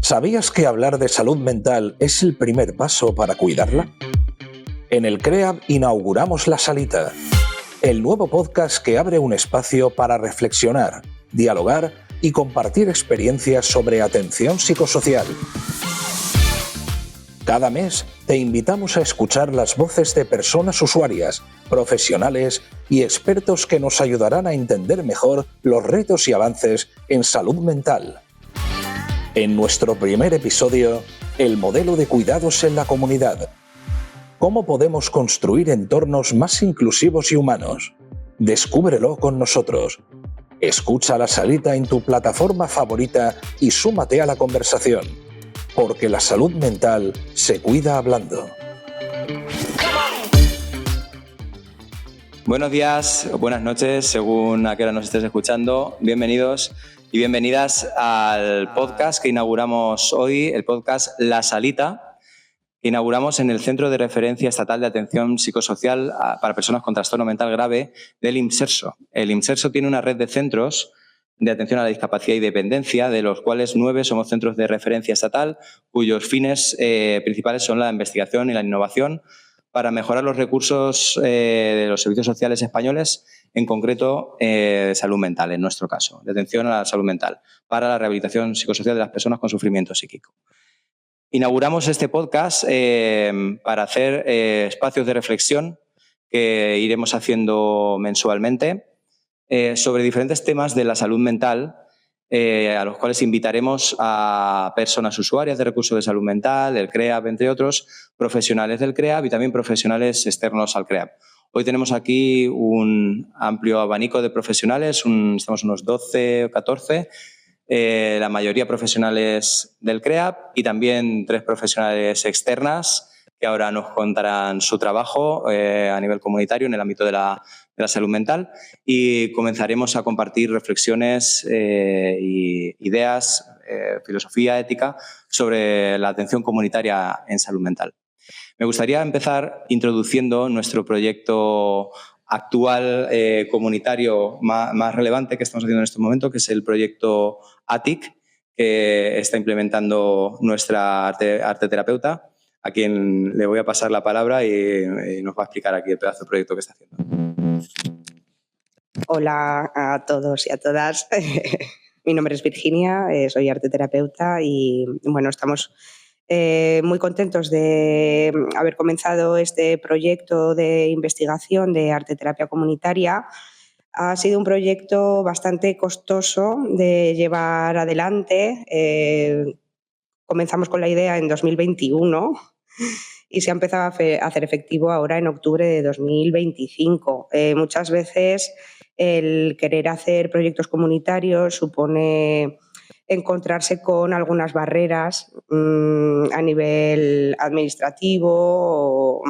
¿Sabías que hablar de salud mental es el primer paso para cuidarla? En el CREAB inauguramos La Salita, el nuevo podcast que abre un espacio para reflexionar, dialogar y compartir experiencias sobre atención psicosocial. Cada mes te invitamos a escuchar las voces de personas usuarias, profesionales y expertos que nos ayudarán a entender mejor los retos y avances en salud mental. En nuestro primer episodio, el modelo de cuidados en la comunidad. ¿Cómo podemos construir entornos más inclusivos y humanos? Descúbrelo con nosotros. Escucha La Salita en tu plataforma favorita y súmate a la conversación, porque la salud mental se cuida hablando. Buenos días o buenas noches, según a qué hora nos estés escuchando. Bienvenidos y bienvenidas al podcast que inauguramos hoy, el podcast La Salita, que inauguramos en el Centro de Referencia Estatal de Atención Psicosocial para Personas con Trastorno Mental Grave del IMSERSO. El IMSERSO tiene una red de centros de atención a la discapacidad y dependencia, de los cuales 9 somos centros de referencia estatal, cuyos fines principales son la investigación y la innovación para mejorar los recursos de los servicios sociales españoles, en concreto salud mental, en nuestro caso, de atención a la salud mental, para la rehabilitación psicosocial de las personas con sufrimiento psíquico. Inauguramos este podcast para hacer espacios de reflexión que iremos haciendo mensualmente sobre diferentes temas de la salud mental, a los cuales invitaremos a personas usuarias de recursos de salud mental, del CREAB, entre otros, profesionales del CREAB y también profesionales externos al CREAB. Hoy tenemos aquí un amplio abanico de profesionales, estamos unos 12 o 14, la mayoría profesionales del CREAB y también 3 profesionales externas que ahora nos contarán su trabajo a nivel comunitario en el ámbito de la salud mental, y comenzaremos a compartir reflexiones y ideas, filosofía ética sobre la atención comunitaria en salud mental. Me gustaría empezar introduciendo nuestro proyecto actual comunitario más relevante que estamos haciendo en este momento, que es el proyecto ATIC, que está implementando nuestra arte terapeuta, a quien le voy a pasar la palabra y nos va a explicar aquí el pedazo de proyecto que está haciendo. Hola a todos y a todas. Mi nombre es Virginia, soy arte terapeuta y bueno, estamos muy contentos de haber comenzado este proyecto de investigación de arte terapia comunitaria. Ha sido un proyecto bastante costoso de llevar adelante. Comenzamos con la idea en 2021 y se ha empezado a hacer efectivo ahora en octubre de 2025. Muchas veces el querer hacer proyectos comunitarios supone encontrarse con algunas barreras a nivel administrativo o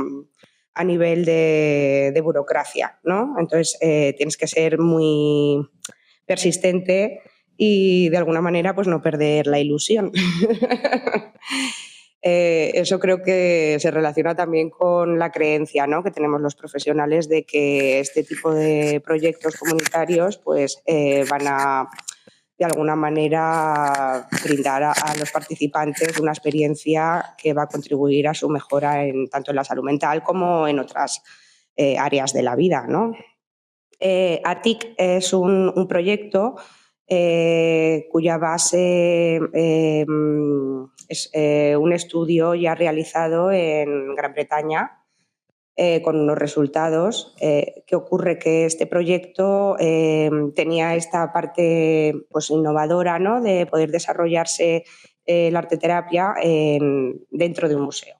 a nivel de burocracia, ¿no? Entonces tienes que ser muy persistente y de alguna manera pues no perder la ilusión. Eso creo que se relaciona también con la creencia, ¿no?, que tenemos los profesionales de que este tipo de proyectos comunitarios pues, van a, de alguna manera, brindar a los participantes una experiencia que va a contribuir a su mejora tanto en la salud mental como en otras áreas de la vida, ¿no? ATIC es un proyecto cuya base es un estudio ya realizado en Gran Bretaña con unos resultados. ¿Qué ocurre? Que este proyecto tenía esta parte pues, innovadora, ¿no?, de poder desarrollarse la arteterapia dentro de un museo.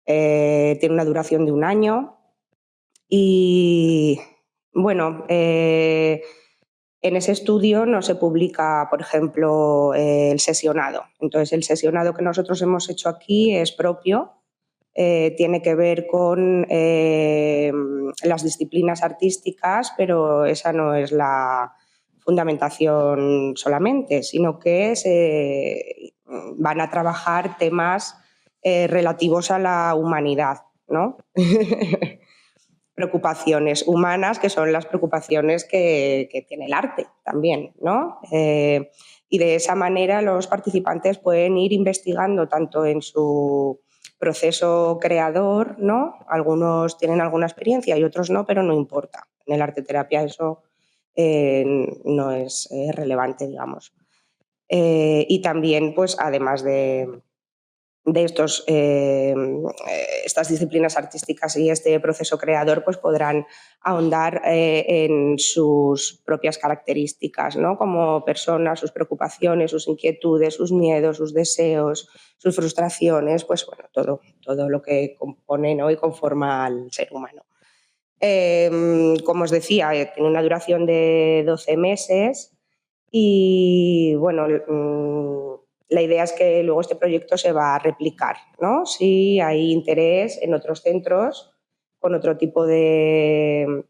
Tiene una duración de 1 año y, bueno, en ese estudio no se publica, por ejemplo, el sesionado. Entonces, el sesionado que nosotros hemos hecho aquí es propio, tiene que ver con las disciplinas artísticas, pero esa no es la fundamentación solamente, sino que van a trabajar temas relativos a la humanidad, ¿no? preocupaciones humanas, que son las preocupaciones que tiene el arte también, ¿no? Y de esa manera los participantes pueden ir investigando tanto en su proceso creador, ¿no? Algunos tienen alguna experiencia y otros no, pero no importa. En el arte terapia eso no es relevante, digamos. Y también, pues, además de estas disciplinas artísticas y este proceso creador, pues podrán ahondar en sus propias características, ¿no? Como personas, sus preocupaciones, sus inquietudes, sus miedos, sus deseos, sus frustraciones, pues bueno, todo lo que compone, ¿no? Y conforma al ser humano. Como os decía, tiene una duración de 12 meses y bueno, la idea es que luego este proyecto se va a replicar, ¿no? Si hay interés en otros centros con otro tipo de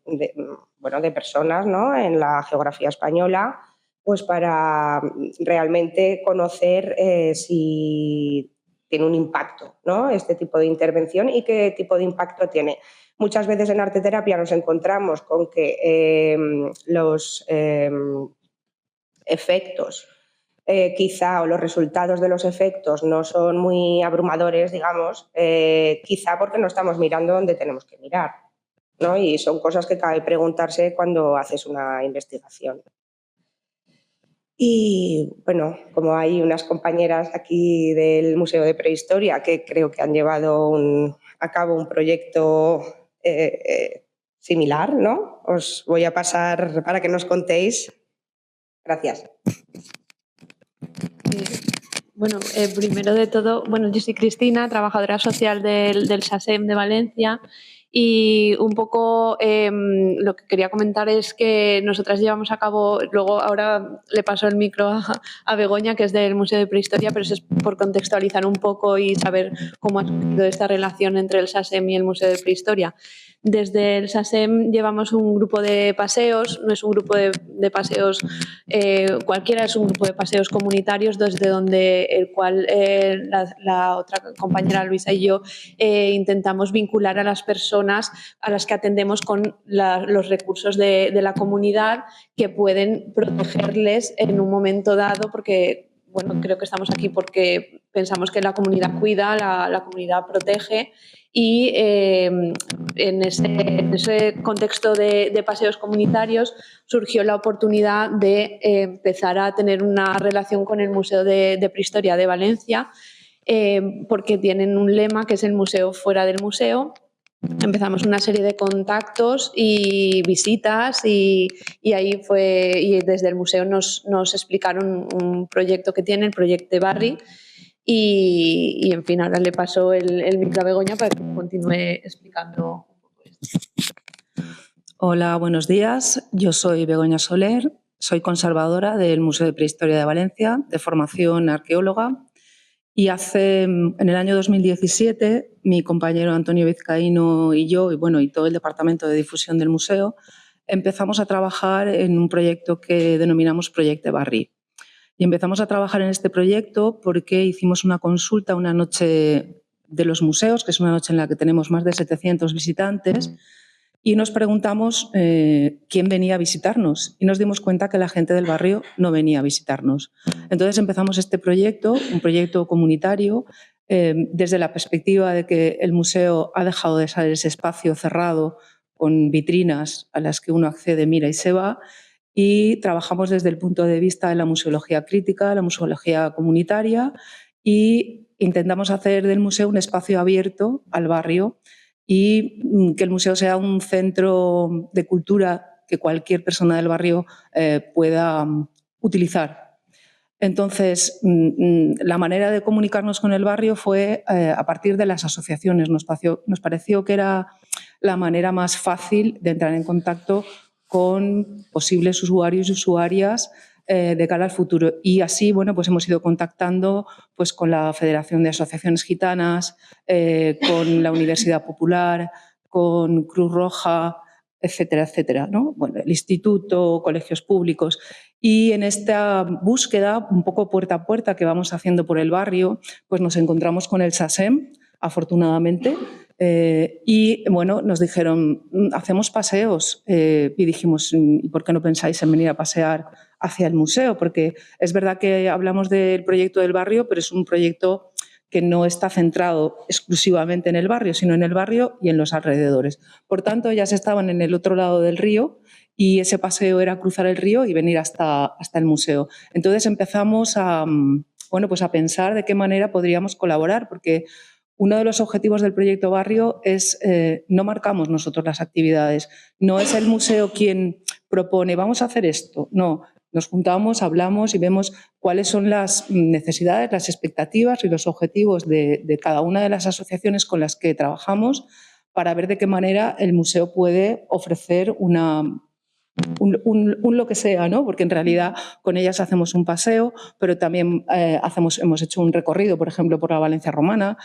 personas, ¿no? En la geografía española, pues para realmente conocer si tiene un impacto, ¿no? Este tipo de intervención y qué tipo de impacto tiene. Muchas veces en arteterapia nos encontramos con que los efectos quizá, o los resultados de los efectos no son muy abrumadores, digamos, quizá porque no estamos mirando donde tenemos que mirar, ¿no? Y son cosas que cabe preguntarse cuando haces una investigación. Y bueno, como hay unas compañeras aquí del Museo de Prehistoria que creo que han llevado a cabo un proyecto similar, ¿no? Os voy a pasar para que nos contéis. Gracias. Bueno, primero de todo, yo soy Cristina, trabajadora social del SACEM de Valencia, y un poco lo que quería comentar es que nosotras llevamos a cabo, luego ahora le paso el micro a Begoña, que es del Museo de Prehistoria, pero eso es por contextualizar un poco y saber cómo ha surgido esta relación entre el SACEM y el Museo de Prehistoria. Desde el SACEM llevamos un grupo de paseos, no es un grupo de paseos cualquiera, es un grupo de paseos comunitarios desde donde el cual la otra compañera Luisa y yo intentamos vincular a las personas a las que atendemos con los recursos de la comunidad que pueden protegerles en un momento dado, porque creo que estamos aquí porque pensamos que la comunidad cuida, la comunidad protege. Y en ese contexto de paseos comunitarios surgió la oportunidad de empezar a tener una relación con el Museo de Prehistoria de Valencia, porque tienen un lema que es el museo fuera del museo. Empezamos una serie de contactos y visitas y ahí fue, y desde el museo nos explicaron un proyecto que tiene, el proyecto Barri. Y en fin, ahora le paso el micro a Begoña para que continúe explicando un poco esto. Hola, buenos días. Yo soy Begoña Soler, soy conservadora del Museo de Prehistoria de Valencia, de formación arqueóloga. Y en el año 2017, mi compañero Antonio Vizcaíno y yo, y todo el departamento de difusión del museo, empezamos a trabajar en un proyecto que denominamos Proyecto Barri. Y empezamos a trabajar en este proyecto porque hicimos una consulta, una noche de los museos, que es una noche en la que tenemos más de 700 visitantes, y nos preguntamos quién venía a visitarnos. Y nos dimos cuenta que la gente del barrio no venía a visitarnos. Entonces empezamos este proyecto, un proyecto comunitario, desde la perspectiva de que el museo ha dejado de ser ese espacio cerrado con vitrinas a las que uno accede, mira y se va, y trabajamos desde el punto de vista de la museología crítica, la museología comunitaria, y intentamos hacer del museo un espacio abierto al barrio y que el museo sea un centro de cultura que cualquier persona del barrio pueda utilizar. Entonces, la manera de comunicarnos con el barrio fue a partir de las asociaciones. Nos pareció que era la manera más fácil de entrar en contacto con posibles usuarios y usuarias de cara al futuro. Y así, pues hemos ido contactando con la Federación de Asociaciones Gitanas, con la Universidad Popular, con Cruz Roja, etcétera, etcétera, ¿no? El instituto, colegios públicos. Y en esta búsqueda, un poco puerta a puerta que vamos haciendo por el barrio, pues nos encontramos con el SACEM, afortunadamente, Y bueno, nos dijeron, hacemos paseos, y dijimos, ¿y por qué no pensáis en venir a pasear hacia el museo? Porque es verdad que hablamos del proyecto del barrio, pero es un proyecto que no está centrado exclusivamente en el barrio, sino en el barrio y en los alrededores. Por tanto, ellas estaban en el otro lado del río y ese paseo era cruzar el río y venir hasta el museo. Entonces empezamos a pensar de qué manera podríamos colaborar, porque uno de los objetivos del proyecto Barrio es, no marcamos nosotros las actividades, no es el museo quien propone, vamos a hacer esto, no. Nos juntamos, hablamos y vemos cuáles son las necesidades, las expectativas y los objetivos de cada una de las asociaciones con las que trabajamos para ver de qué manera el museo puede ofrecer un lo que sea, ¿no? Porque en realidad con ellas hacemos un paseo, pero también hemos hecho un recorrido, por ejemplo, por la Valencia romana,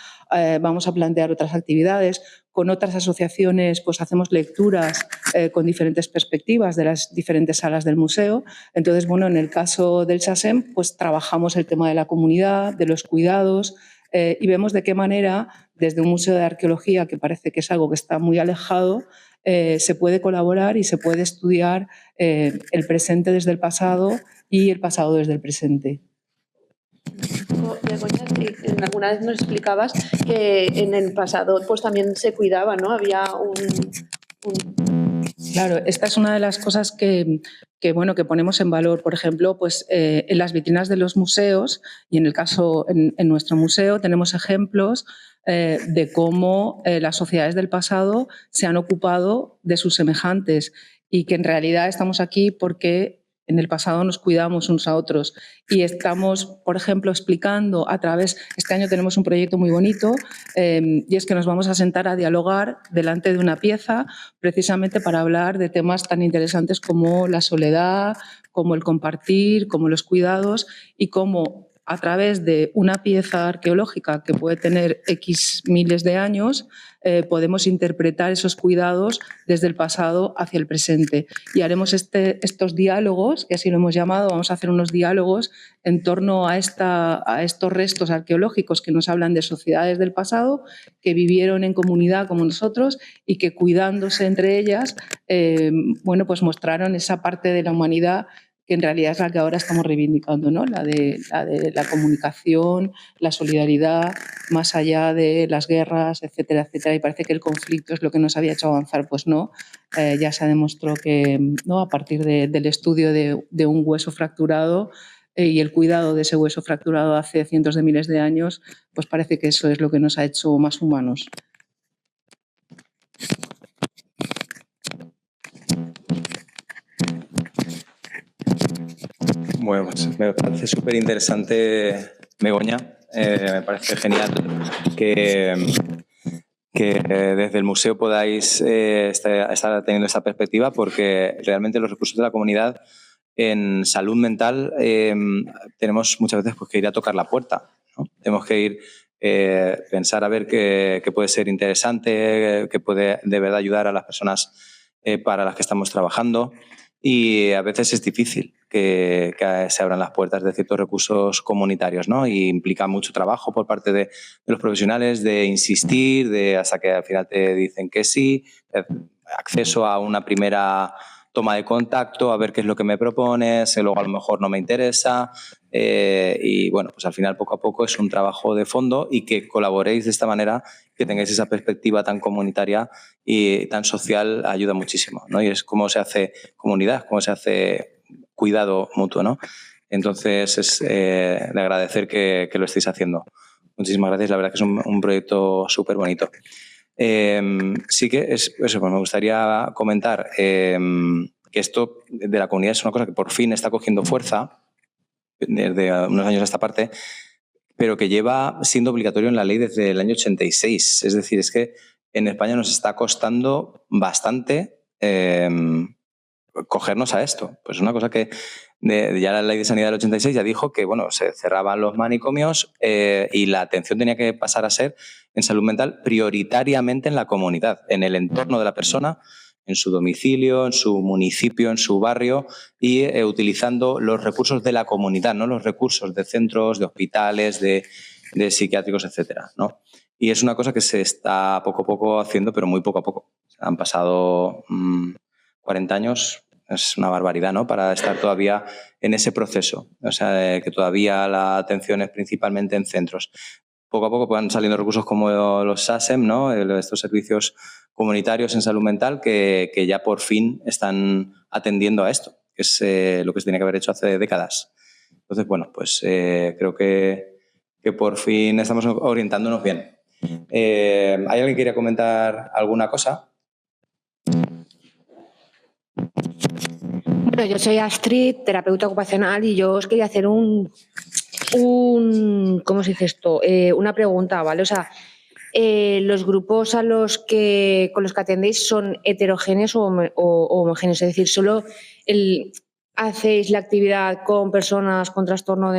vamos a plantear otras actividades. Con otras asociaciones pues hacemos lecturas con diferentes perspectivas de las diferentes salas del museo. Entonces, bueno, en el caso del SASEM pues trabajamos el tema de la comunidad, de los cuidados, y vemos de qué manera desde un museo de arqueología, que parece que es algo que está muy alejado, se puede colaborar y se puede estudiar el presente desde el pasado y el pasado desde el presente. Begoña, alguna vez nos explicabas que en el pasado pues también se cuidaba, ¿no? Había Claro, esta es una de las cosas que ponemos en valor. Por ejemplo, pues, en las vitrinas de los museos, y en el caso, en nuestro museo, tenemos ejemplos de cómo las sociedades del pasado se han ocupado de sus semejantes y que en realidad estamos aquí porque en el pasado nos cuidamos unos a otros y estamos, por ejemplo, explicando a través... Este año tenemos un proyecto muy bonito y es que nos vamos a sentar a dialogar delante de una pieza precisamente para hablar de temas tan interesantes como la soledad, como el compartir, como los cuidados y cómo a través de una pieza arqueológica que puede tener X miles de años, podemos interpretar esos cuidados desde el pasado hacia el presente. Y haremos estos diálogos, que así lo hemos llamado, vamos a hacer unos diálogos en torno a estos restos arqueológicos que nos hablan de sociedades del pasado, que vivieron en comunidad como nosotros y que cuidándose entre ellas, pues mostraron esa parte de la humanidad que en realidad es la que ahora estamos reivindicando, ¿no? La de la comunicación, la solidaridad, más allá de las guerras, etcétera, etcétera. Y parece que el conflicto es lo que nos había hecho avanzar. Pues no, ya se demostró que, ¿no?, a partir del estudio de un hueso fracturado y el cuidado de ese hueso fracturado hace cientos de miles de años, pues parece que eso es lo que nos ha hecho más humanos. Bueno, pues me parece súper interesante, Begoña. Me parece genial que desde el museo podáis estar teniendo esta perspectiva, porque realmente los recursos de la comunidad en salud mental tenemos muchas veces pues, que ir a tocar la puerta, ¿no? Tenemos que ir pensar a ver qué puede ser interesante, qué puede de verdad ayudar a las personas para las que estamos trabajando. Y a veces es difícil que se abran las puertas de ciertos recursos comunitarios, ¿no? Y implica mucho trabajo por parte de los profesionales de insistir, hasta que al final te dicen que sí, acceso a una primera toma de contacto, a ver qué es lo que me propones, luego a lo mejor no me interesa. Y bueno, pues al final poco a poco es un trabajo de fondo y que colaboréis de esta manera, que tengáis esa perspectiva tan comunitaria y tan social, ayuda muchísimo, ¿no? Y es cómo se hace comunidad, cómo se hace cuidado mutuo, ¿no? Entonces es de agradecer que lo estéis haciendo. Muchísimas gracias, la verdad que es un proyecto súper bonito. Sí que eso, pues me gustaría comentar que esto de la comunidad es una cosa que por fin está cogiendo fuerza desde unos años a esta parte, pero que lleva siendo obligatorio en la ley desde el año 86. Es decir, es que en España nos está costando bastante cogernos a esto. Pues es una cosa que ya la ley de sanidad del 86 ya dijo que bueno, se cerraban los manicomios y la atención tenía que pasar a ser en salud mental prioritariamente en la comunidad, en el entorno de la persona, en su domicilio, en su municipio, en su barrio y utilizando los recursos de la comunidad, no los recursos de centros, de hospitales, de psiquiátricos, etcétera, ¿no? Y es una cosa que se está poco a poco haciendo, pero muy poco a poco. Han pasado 40 años, es una barbaridad, ¿no?, para estar todavía en ese proceso. O sea, que todavía la atención es principalmente en centros. Poco a poco van saliendo recursos como los SASEM, ¿no?, estos servicios comunitarios en salud mental que ya por fin están atendiendo a esto, que es lo que se tenía que haber hecho hace décadas. Entonces, bueno, pues creo que por fin estamos orientándonos bien. ¿Hay alguien que quiera comentar alguna cosa? Bueno, yo soy Astrid, terapeuta ocupacional, y yo os quería hacer ¿cómo se dice esto? Una pregunta, ¿vale? O sea, ¿los grupos con los que atendéis son heterogéneos o homogéneos? Es decir, ¿solo hacéis la actividad con personas con trastorno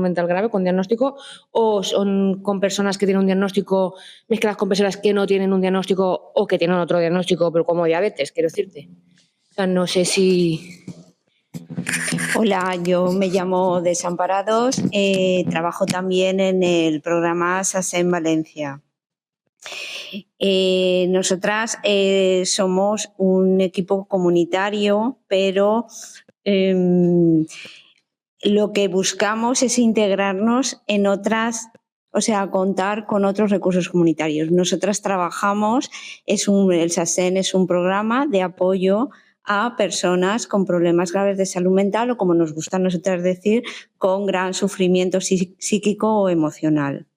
mental grave, con diagnóstico, o son con personas que tienen un diagnóstico mezcladas con personas que no tienen un diagnóstico o que tienen otro diagnóstico, pero como diabetes, quiero decirte? O sea, no sé si... Hola, yo me llamo Desamparados, trabajo también en el programa SASEM Valencia. Nosotras somos un equipo comunitario, pero lo que buscamos es integrarnos en otras, o sea, contar con otros recursos comunitarios. Nosotras trabajamos, el SASEM es un programa de apoyo a personas con problemas graves de salud mental, o como nos gusta a nosotras decir, con gran sufrimiento psíquico o emocional.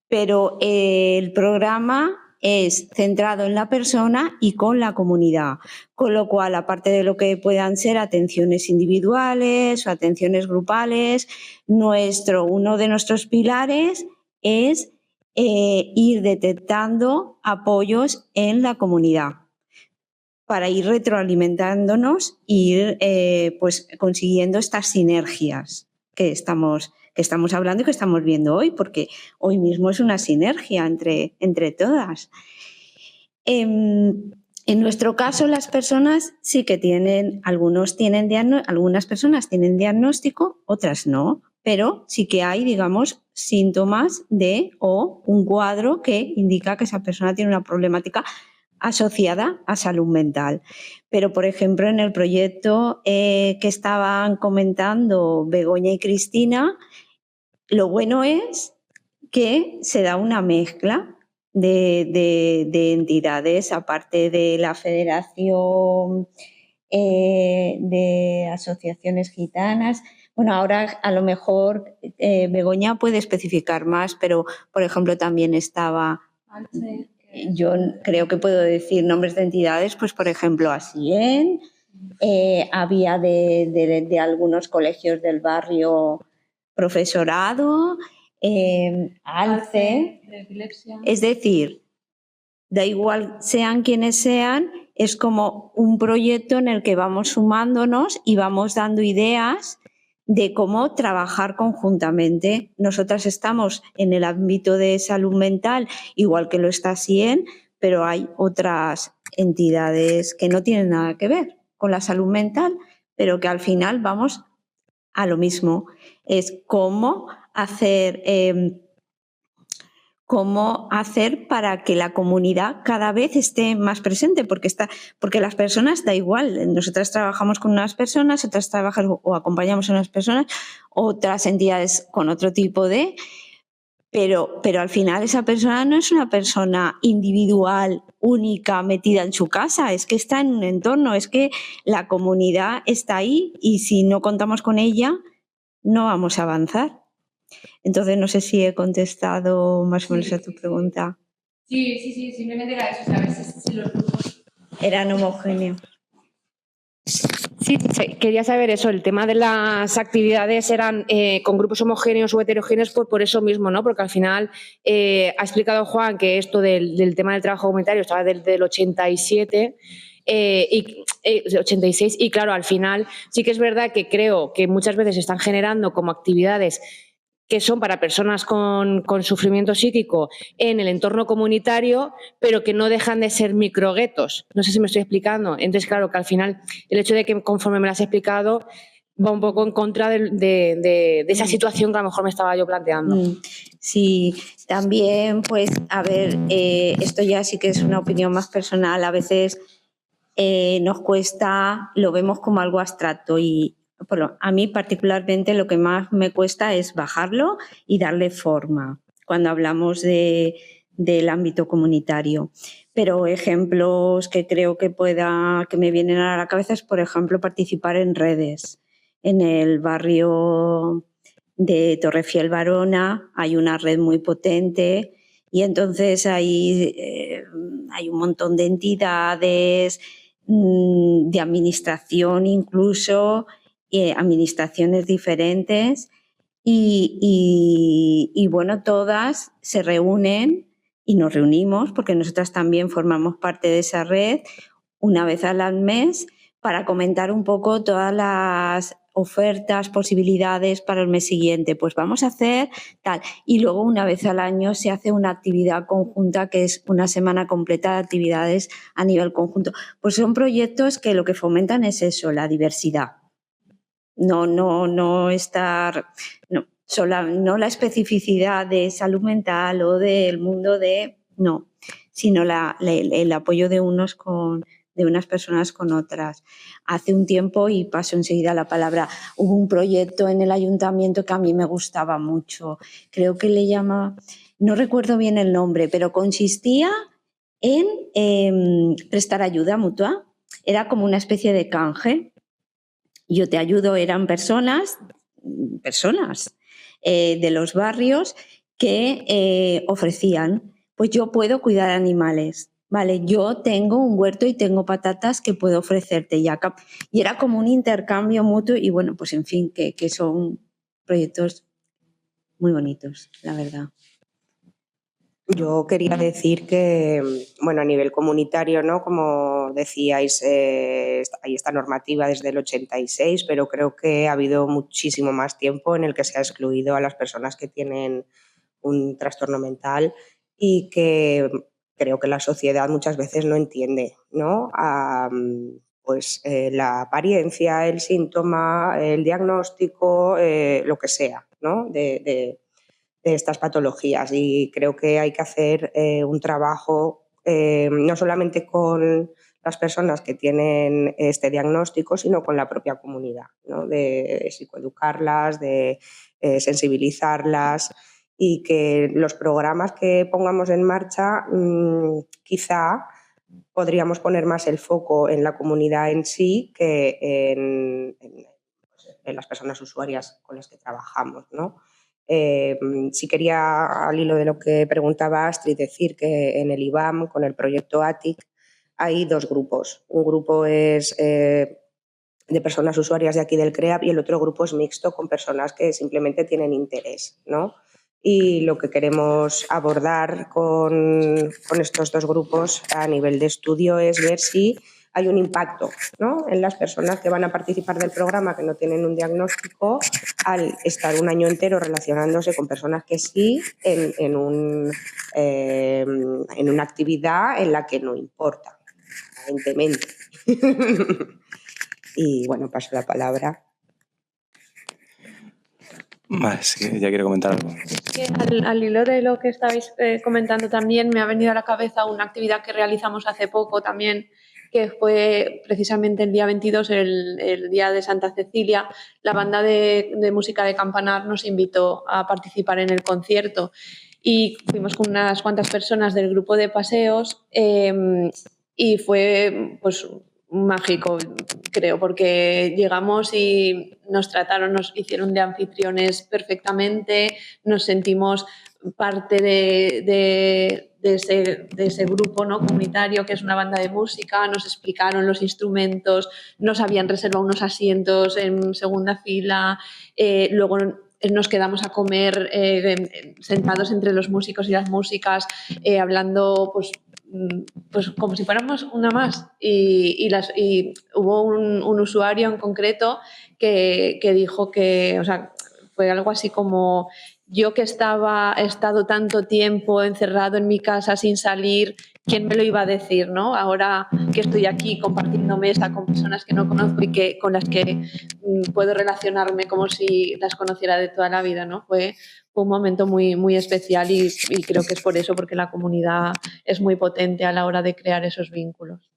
Pero el programa es centrado en la persona y con la comunidad, con lo cual, aparte de lo que puedan ser atenciones individuales o atenciones grupales, uno de nuestros pilares es ir detectando apoyos en la comunidad, para ir retroalimentándonos e ir pues consiguiendo estas sinergias que estamos hablando y que estamos viendo hoy, porque hoy mismo es una sinergia entre todas. En nuestro caso, las personas sí que algunas personas tienen diagnóstico, otras no, pero sí que hay, digamos, síntomas o un cuadro que indica que esa persona tiene una problemática asociada a salud mental. Pero, por ejemplo, en el proyecto que estaban comentando Begoña y Cristina, lo bueno es que se da una mezcla de entidades, aparte de la Federación de Asociaciones Gitanas. Bueno, ahora a lo mejor Begoña puede especificar más, pero, por ejemplo, también estaba... Yo creo que puedo decir nombres de entidades, pues por ejemplo ASIEN, había de algunos colegios del barrio profesorado, ALCE, es decir, da igual sean quienes sean, es como un proyecto en el que vamos sumándonos y vamos dando ideas de cómo trabajar conjuntamente. Nosotras estamos en el ámbito de salud mental, igual que lo está SIEN, pero hay otras entidades que no tienen nada que ver con la salud mental, pero que al final vamos a lo mismo. Es cómo hacer para que la comunidad cada vez esté más presente, porque las personas da igual. Nosotras trabajamos con unas personas, otras trabajan o acompañamos a unas personas, otras entidades con otro tipo de... Pero al final esa persona no es una persona individual, única, metida en su casa, es que está en un entorno, es que la comunidad está ahí y si no contamos con ella no vamos a avanzar. Entonces, no sé si he contestado más o menos a tu pregunta. Sí, simplemente era eso, ¿sabes? Si los grupos eran homogéneos. Sí, quería saber eso, el tema de las actividades eran con grupos homogéneos o heterogéneos, pues por eso mismo, ¿no? Porque al final ha explicado Juan que esto del tema del trabajo comunitario estaba desde el 87 86 y claro, al final sí que es verdad que creo que muchas veces se están generando como actividades que son para personas con sufrimiento psíquico en el entorno comunitario, pero que no dejan de ser microguetos. No sé si me estoy explicando. Entonces, claro, que al final el hecho de que conforme me lo has explicado, va un poco en contra de esa situación que a lo mejor me estaba yo planteando. Sí, también, pues, a ver, esto ya sí que es una opinión más personal. A veces nos cuesta, lo vemos como algo abstracto y bueno, a mí particularmente lo que más me cuesta es bajarlo y darle forma cuando hablamos del ámbito comunitario. Pero ejemplos que creo que me vienen a la cabeza es, por ejemplo, participar en redes. En el barrio de Torrefiel Barona hay una red muy potente y entonces hay un montón de entidades, de administración incluso, administraciones diferentes y bueno, todas se reúnen y nos reunimos porque nosotras también formamos parte de esa red una vez al mes para comentar un poco todas las ofertas, posibilidades para el mes siguiente. Pues vamos a hacer tal. Y luego una vez al año se hace una actividad conjunta que es una semana completa de actividades a nivel conjunto. Pues son proyectos que lo que fomentan es eso, la diversidad. No estar... No la especificidad de salud mental o del mundo no, sino el apoyo de unas personas con otras. Hace un tiempo, y paso enseguida la palabra, hubo un proyecto en el ayuntamiento que a mí me gustaba mucho. Creo que le llama, no recuerdo bien el nombre, pero consistía en prestar ayuda mutua. Era como una especie de canje. Yo te ayudo, eran personas de los barrios que ofrecían, pues yo puedo cuidar animales, ¿vale? Yo tengo un huerto y tengo patatas que puedo ofrecerte. Y era como un intercambio mutuo y bueno, pues en fin, que son proyectos muy bonitos, la verdad. Yo quería decir que, bueno, a nivel comunitario, ¿no? Como decíais, hay esta normativa desde el 86, pero creo que ha habido muchísimo más tiempo en el que se ha excluido a las personas que tienen un trastorno mental y que creo que la sociedad muchas veces no entiende, ¿no? Pues la apariencia, el síntoma, el diagnóstico, lo que sea, ¿no? de estas patologías, y creo que hay que hacer un trabajo no solamente con las personas que tienen este diagnóstico, sino con la propia comunidad, ¿no? De psicoeducarlas, de sensibilizarlas, y que los programas que pongamos en marcha quizá podríamos poner más el foco en la comunidad en sí que en las personas usuarias con las que trabajamos, ¿no? Sí quería, al hilo de lo que preguntaba Astrid, decir que en el IBAM, con el proyecto ATIC, hay dos grupos. Un grupo es de personas usuarias de aquí del CREAP y el otro grupo es mixto, con personas que simplemente tienen interés, ¿no? Y lo que queremos abordar con estos dos grupos a nivel de estudio es ver si hay un impacto, ¿no? En las personas que van a participar del programa que no tienen un diagnóstico, al estar un año entero relacionándose con personas que sí en una actividad en la que no importa, aparentemente. Y bueno, paso la palabra. Vale, sí que ya quiero comentar algo. Al hilo de lo que estabais comentando también, me ha venido a la cabeza una actividad que realizamos hace poco también, que fue precisamente el día 22, el día de Santa Cecilia. La banda de música de Campanar nos invitó a participar en el concierto y fuimos con unas cuantas personas del grupo de paseos y fue pues mágico, creo, porque llegamos y nos trataron, nos hicieron de anfitriones perfectamente, nos sentimos parte de ese grupo, ¿no? Comunitario, que es una banda de música, nos explicaron los instrumentos, nos habían reservado unos asientos en segunda fila, luego nos quedamos a comer sentados entre los músicos y las músicas, hablando pues como si fuéramos una más, y hubo un usuario en concreto que dijo que, o sea, fue algo así como yo que he estado tanto tiempo encerrado en mi casa sin salir, ¿quién me lo iba a decir, ¿no? Ahora que estoy aquí compartiendo mesa con personas que no conozco y con las que puedo relacionarme como si las conociera de toda la vida, ¿no? Fue un momento muy, muy especial y creo que es por eso, porque la comunidad es muy potente a la hora de crear esos vínculos.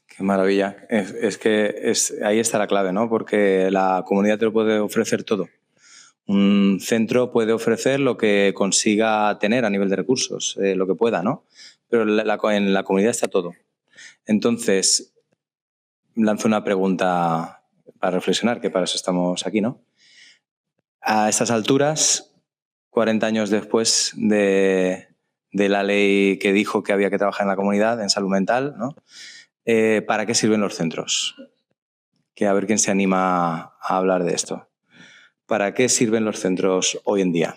Qué maravilla. Es que ahí está la clave, ¿no? Porque la comunidad te lo puede ofrecer todo. Un centro puede ofrecer lo que consiga tener a nivel de recursos, lo que pueda, ¿no? Pero en la comunidad está todo. Entonces, lanzo una pregunta para reflexionar, que para eso estamos aquí, ¿no? A estas alturas, 40 años después de la ley que dijo que había que trabajar en la comunidad, en salud mental, ¿no? ¿Para qué sirven los centros? Que a ver quién se anima a hablar de esto. ¿Para qué sirven los centros hoy en día?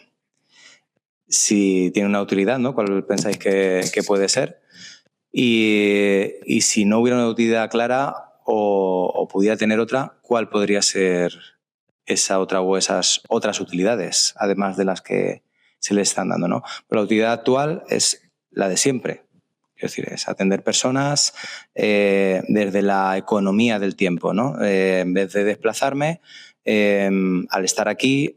Si tienen una utilidad, ¿no? ¿Cuál pensáis que puede ser? Y si no hubiera una utilidad clara o pudiera tener otra, ¿cuál podría ser esa otra o esas otras utilidades, además de las que se le están dando, ¿no? Pero la utilidad actual es la de siempre. Es decir, es atender personas desde la economía del tiempo, ¿no? En vez de desplazarme, al estar aquí,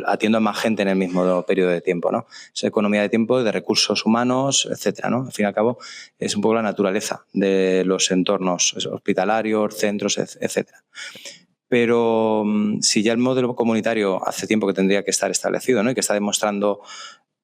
atiendo a más gente en el mismo periodo de tiempo, ¿no? Esa economía de tiempo, de recursos humanos, etcétera, ¿no? Al fin y al cabo, es un poco la naturaleza de los entornos hospitalarios, centros, etcétera. Pero si ya el modelo comunitario hace tiempo que tendría que estar establecido, ¿no? Y que está demostrando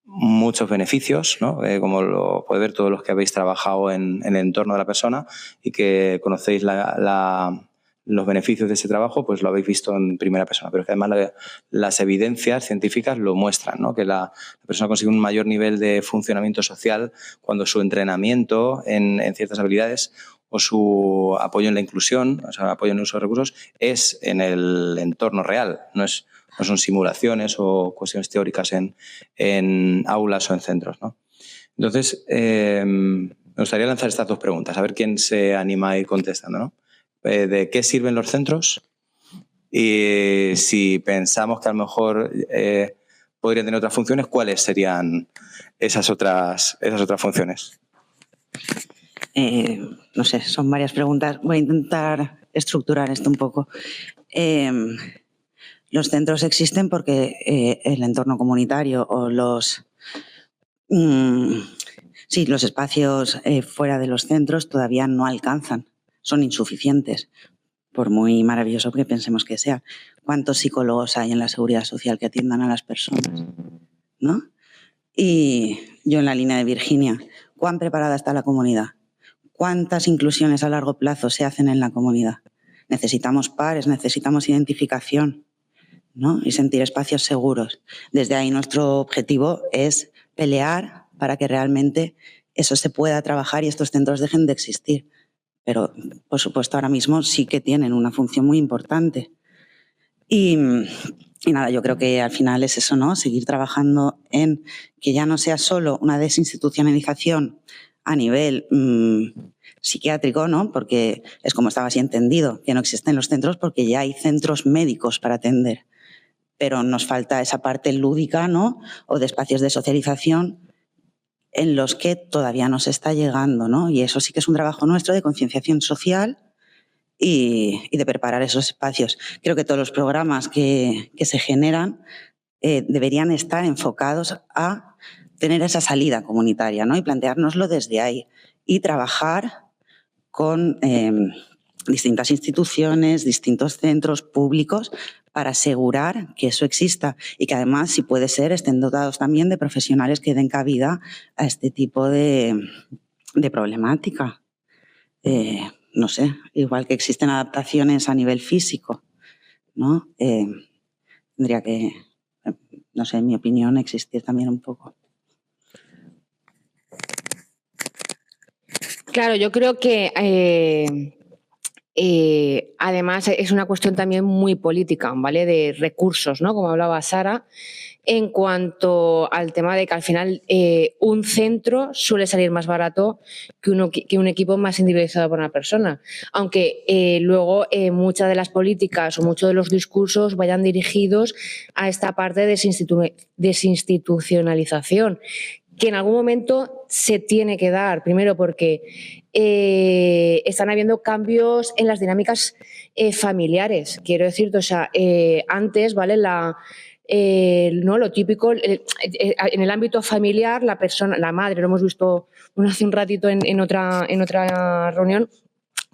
muchos beneficios, ¿no? Como lo puede ver todos los que habéis trabajado en el entorno de la persona y que conocéis los beneficios de ese trabajo, pues lo habéis visto en primera persona. Pero es que además las evidencias científicas lo muestran, ¿no? Que la persona consigue un mayor nivel de funcionamiento social cuando su entrenamiento en ciertas habilidades o su apoyo en la inclusión, o sea, apoyo en el uso de recursos, es en el entorno real, no son simulaciones o cuestiones teóricas en aulas o en centros, ¿no? Entonces, me gustaría lanzar estas dos preguntas, a ver quién se anima a ir contestando, ¿no? ¿De qué sirven los centros? Y si pensamos que a lo mejor podrían tener otras funciones, ¿cuáles serían esas otras funciones? No sé, son varias preguntas. Voy a intentar estructurar esto un poco. Los centros existen porque el entorno comunitario o los espacios fuera de los centros todavía no alcanzan, son insuficientes, por muy maravilloso que pensemos que sea. ¿Cuántos psicólogos hay en la seguridad social que atiendan a las personas? ¿No? Y yo en la línea de Virginia, ¿cuán preparada está la comunidad? ¿Cuántas inclusiones a largo plazo se hacen en la comunidad? Necesitamos pares, necesitamos identificación, ¿no? Y sentir espacios seguros. Desde ahí nuestro objetivo es pelear para que realmente eso se pueda trabajar y estos centros dejen de existir. Pero, por supuesto, ahora mismo sí que tienen una función muy importante. Y nada, yo creo que al final es eso, ¿no? Seguir trabajando en que ya no sea solo una desinstitucionalización a nivel psiquiátrico, ¿no? Porque es como estaba así entendido, que no existen los centros porque ya hay centros médicos para atender. Pero nos falta esa parte lúdica, ¿no? O de espacios de socialización en los que todavía no se está llegando, ¿no? Y eso sí que es un trabajo nuestro de concienciación social y de preparar esos espacios. Creo que todos los programas que se generan deberían estar enfocados a tener esa salida comunitaria, ¿no? Y planteárnoslo desde ahí y trabajar con distintas instituciones, distintos centros públicos para asegurar que eso exista y que además, si puede ser, estén dotados también de profesionales que den cabida a este tipo de problemática. No sé, igual que existen adaptaciones a nivel físico, ¿no? Tendría que, no sé, en mi opinión, existir también un poco. Claro, yo creo que Además, es una cuestión también muy política, ¿vale? De recursos, ¿no? Como hablaba Sara, en cuanto al tema de que al final un centro suele salir más barato que un equipo más individualizado por una persona. Aunque luego muchas de las políticas o muchos de los discursos vayan dirigidos a esta parte de desinstitucionalización, que en algún momento se tiene que dar, primero porque están habiendo cambios en las dinámicas familiares. Quiero decirte, o sea, antes, ¿vale? ¿no? Lo típico, en el ámbito familiar, la persona, la madre, lo hemos visto hace un ratito en otra reunión,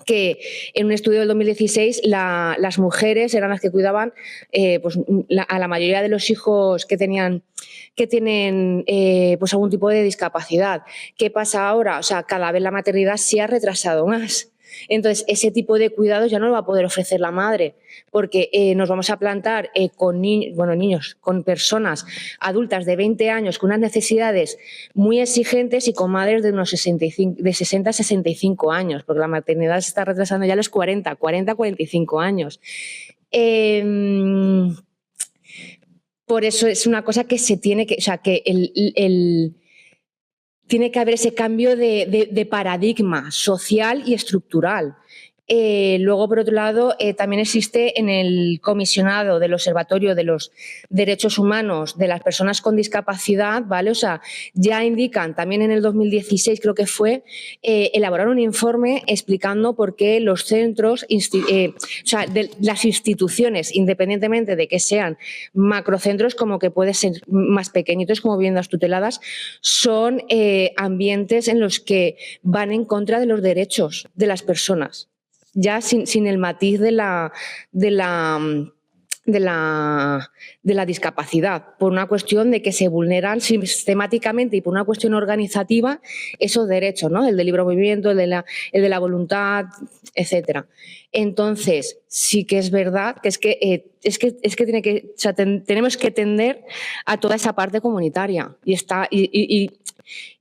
que en un estudio del 2016 las mujeres eran las que cuidaban pues, a la mayoría de los hijos que tienen pues algún tipo de discapacidad. ¿Qué pasa ahora? O sea, cada vez la maternidad se ha retrasado más. Entonces, ese tipo de cuidados ya no lo va a poder ofrecer la madre, porque nos vamos a plantar con niños, con personas adultas de 20 años con unas necesidades muy exigentes y con madres de unos 60 a 65 años, porque la maternidad se está retrasando ya a los 40, 45 años. Por eso es una cosa que se tiene que, o sea, que tiene que haber ese cambio de paradigma social y estructural. Luego, por otro lado, también existe en el comisionado del Observatorio de los Derechos Humanos de las Personas con Discapacidad, ¿vale? O sea, ya indican, también en el 2016 creo que fue, elaborar un informe explicando por qué los centros, o sea, las instituciones, independientemente de que sean macrocentros como que pueden ser más pequeñitos como viviendas tuteladas, son ambientes en los que van en contra de los derechos de las personas, ya sin el matiz de la discapacidad, por una cuestión de que se vulneran sistemáticamente y por una cuestión organizativa esos derechos, ¿no? El de libre movimiento, el de la voluntad, etcétera. Entonces, sí que es verdad que o sea, tenemos que tender a toda esa parte comunitaria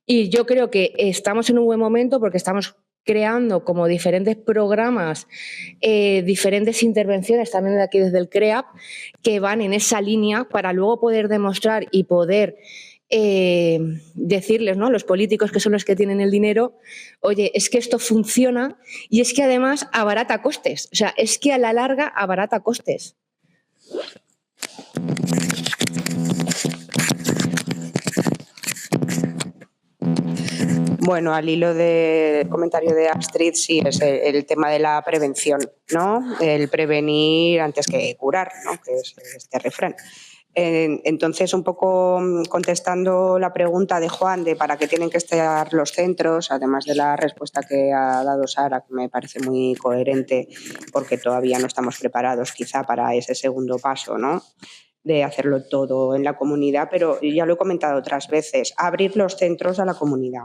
y yo creo que estamos en un buen momento porque estamos creando como diferentes programas, diferentes intervenciones también de aquí desde el CREAP que van en esa línea para luego poder demostrar y poder decirles, ¿no? Los políticos que son los que tienen el dinero, oye, es que esto funciona y es que además abarata costes, o sea, es que a la larga abarata costes. Bueno, al hilo del comentario de Astrid, sí, es el tema de la prevención, ¿no? El prevenir antes que curar, ¿no? Que es este refrán. Entonces, un poco contestando la pregunta de Juan de para qué tienen que estar los centros, además de la respuesta que ha dado Sara, que me parece muy coherente, porque todavía no estamos preparados quizá para ese segundo paso, ¿no? De hacerlo todo en la comunidad, pero ya lo he comentado otras veces, abrir los centros a la comunidad,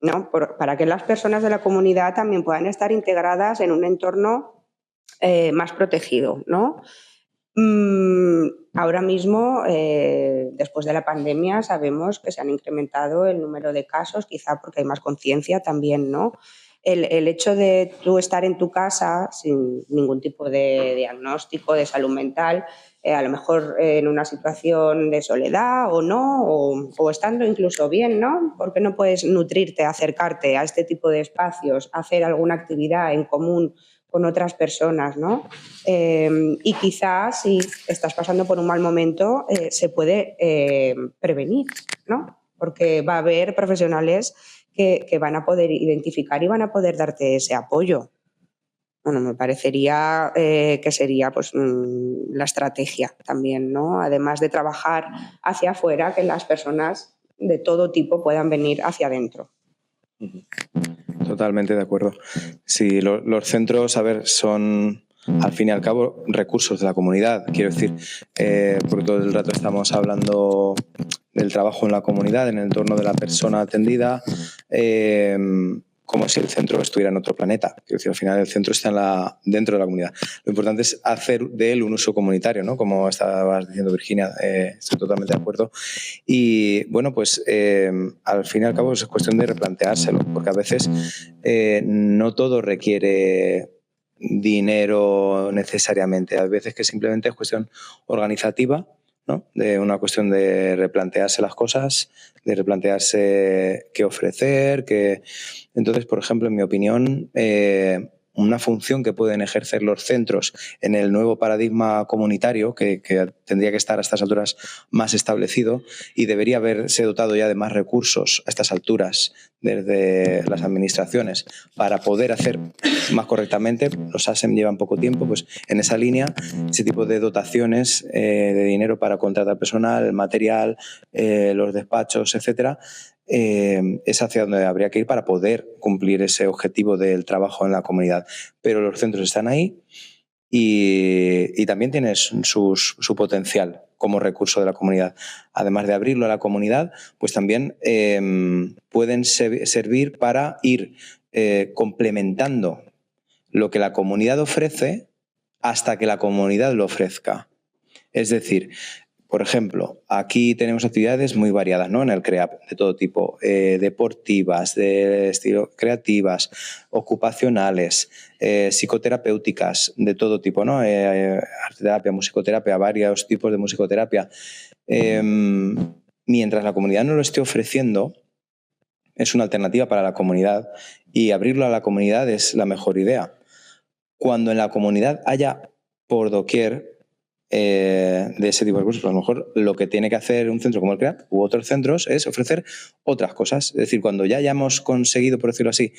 ¿no? Para que las personas de la comunidad también puedan estar integradas en un entorno más protegido, ¿no? Ahora mismo, después de la pandemia, sabemos que se han incrementado el número de casos, quizá porque hay más conciencia también, ¿no? El hecho de tú estar en tu casa sin ningún tipo de diagnóstico de salud mental, a lo mejor en una situación de soledad o no, o estando incluso bien, ¿no? Porque no puedes nutrirte, acercarte a este tipo de espacios, hacer alguna actividad en común con otras personas, ¿no? Y quizás si estás pasando por un mal momento se puede prevenir, ¿no? Porque va a haber profesionales que van a poder identificar y van a poder darte ese apoyo. Bueno, me parecería que sería pues, la estrategia también, ¿no? Además de trabajar hacia afuera, que las personas de todo tipo puedan venir hacia adentro. Totalmente de acuerdo. Sí, los centros, a ver, son al fin y al cabo recursos de la comunidad. Quiero decir, porque todo el rato estamos hablando del trabajo en la comunidad, en el entorno de la persona atendida, como si el centro estuviera en otro planeta. Quiero decir, al final el centro está dentro de la comunidad. Lo importante es hacer de él un uso comunitario, ¿no? Como estabas diciendo, Virginia, estoy totalmente de acuerdo. Y bueno, pues al fin y al cabo es cuestión de replanteárselo, porque a veces no todo requiere dinero necesariamente. A veces que simplemente es cuestión organizativa, ¿no? De una cuestión de replantearse las cosas, de replantearse qué ofrecer. Entonces, por ejemplo, en mi opinión, una función que pueden ejercer los centros en el nuevo paradigma comunitario, que tendría que estar a estas alturas más establecido y debería haberse dotado ya de más recursos a estas alturas desde las administraciones para poder hacer más correctamente. Los ASEM llevan poco tiempo, pues en esa línea, ese tipo de dotaciones de dinero para contratar personal, material, los despachos, etcétera, es hacia donde habría que ir para poder cumplir ese objetivo del trabajo en la comunidad. Pero los centros están ahí y también tienen su potencial como recurso de la comunidad. Además de abrirlo a la comunidad, pues también pueden servir para ir complementando lo que la comunidad ofrece hasta que la comunidad lo ofrezca. Es decir, por ejemplo, aquí tenemos actividades muy variadas, ¿no? En el CREAP, de todo tipo, deportivas, de estilo creativas, ocupacionales, psicoterapéuticas, de todo tipo, ¿no? Arteterapia, musicoterapia, varios tipos de musicoterapia. Mientras la comunidad no lo esté ofreciendo, es una alternativa para la comunidad y abrirlo a la comunidad es la mejor idea. Cuando en la comunidad haya por doquier de ese tipo de recursos, a lo mejor lo que tiene que hacer un centro como el CREAP u otros centros es ofrecer otras cosas. Es decir, cuando ya hayamos conseguido, por decirlo así,